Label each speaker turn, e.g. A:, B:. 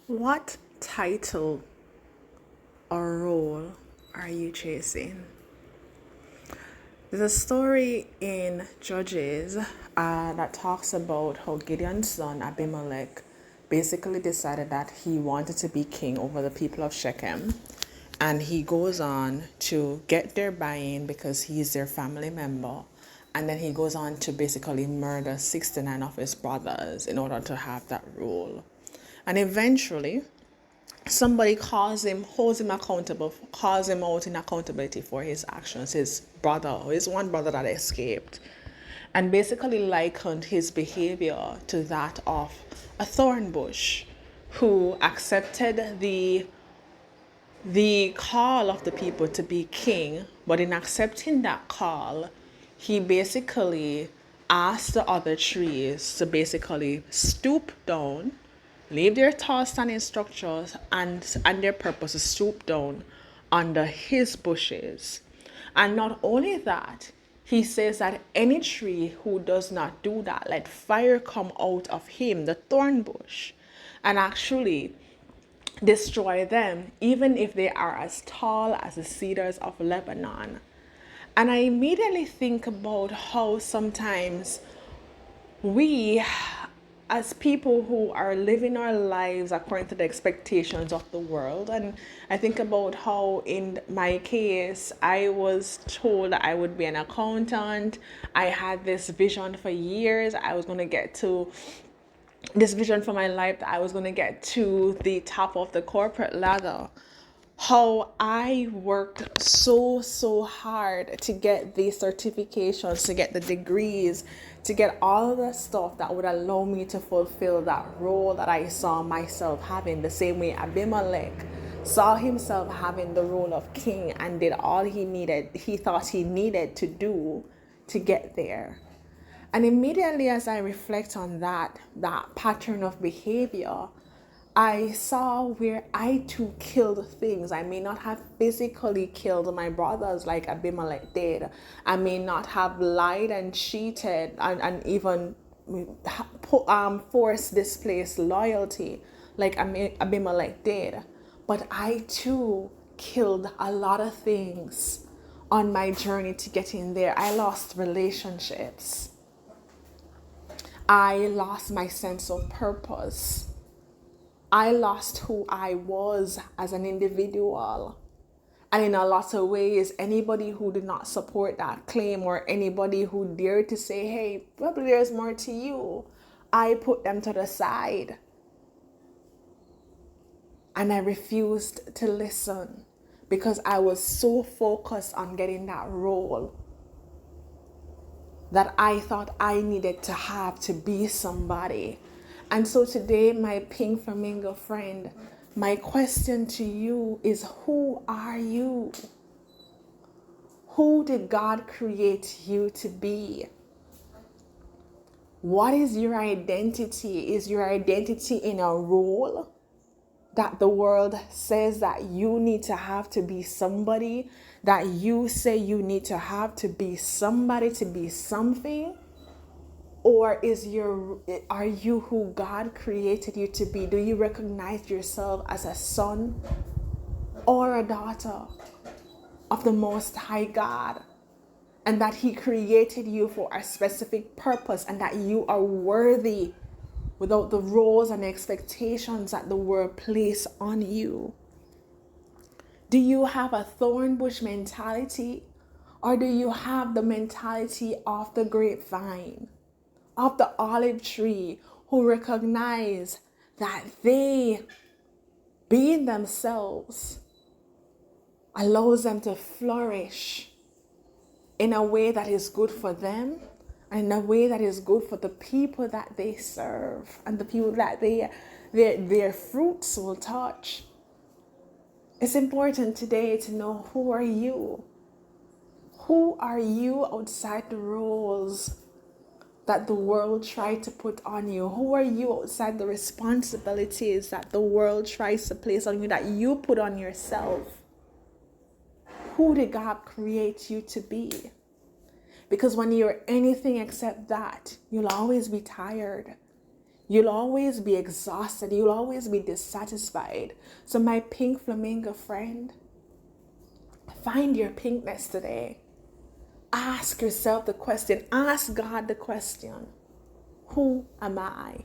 A: What title or role are you chasing? There's a story in Judges that talks about how Gideon's son Abimelech basically decided that he wanted to be king over the people of Shechem. And he goes on to get their buy-in because he's their family member. And then he goes on to basically murder 69 of his brothers in order to have that role. And eventually, somebody calls him, holds him accountable, calls him out in accountability for his actions, his brother, his one brother that escaped, and basically likened his behavior to that of a Thornbush who accepted the call of the people to be king, but in accepting that call, he basically asked the other trees to basically stoop down, leave their tall standing structures and their purpose to stoop down under his bushes. And not only that, he says that any tree who does not do that, let fire come out of him, the thorn bush, and actually destroy them, even if they are as tall as the cedars of Lebanon. And I immediately think about how sometimes we, as people who are living our lives according to the expectations of the world, and I think about how in my case, I was told that I would be an accountant. I had this vision for years. I was going to get to this vision for my life that I was going to get to the top of the corporate ladder. How I worked so hard to get these certifications, to get the degrees, to get all of the stuff that would allow me to fulfill that role that I saw myself having, the same way Abimelech saw himself having the role of king and did all he thought he needed to do to get there. And immediately as I reflect on that pattern of behavior, I saw where I too killed things. I may not have physically killed my brothers like Abimelech did. I may not have lied and cheated and even forced displaced loyalty like Abimelech did. But I too killed a lot of things on my journey to getting there. I lost relationships. I lost my sense of purpose. I lost who I was as an individual. And in a lot of ways, anybody who did not support that claim or anybody who dared to say, hey, probably there's more to you, I put them to the side. And I refused to listen because I was so focused on getting that role that I thought I needed to have to be somebody. And so today, my pink flamingo friend, my question to you is, who are you? Who did God create you to be? What is your identity? Is your identity in a role that the world says that you need to have to be somebody, that you say you need to have to be somebody to be something? Or are you who God created you to be? Do you recognize yourself as a son or a daughter of the Most High God? And that He created you for a specific purpose and that you are worthy without the roles and expectations that the world place on you? Do you have a thorn bush mentality, or do you have the mentality of the grapevine, of the olive tree, who recognize that they, being themselves, allows them to flourish in a way that is good for them and in a way that is good for the people that they serve and the people that their fruits will touch? It's important today to know, who are you? Who are you outside the roles that the world tried to put on you? Who are you outside the responsibilities that the world tries to place on you, that you put on yourself? Who did God create you to be? Because when you're anything except that, you'll always be tired. You'll always be exhausted. You'll always be dissatisfied. So my pink flamingo friend, find your pinkness today. Ask yourself the question. Ask God the question. Who am I?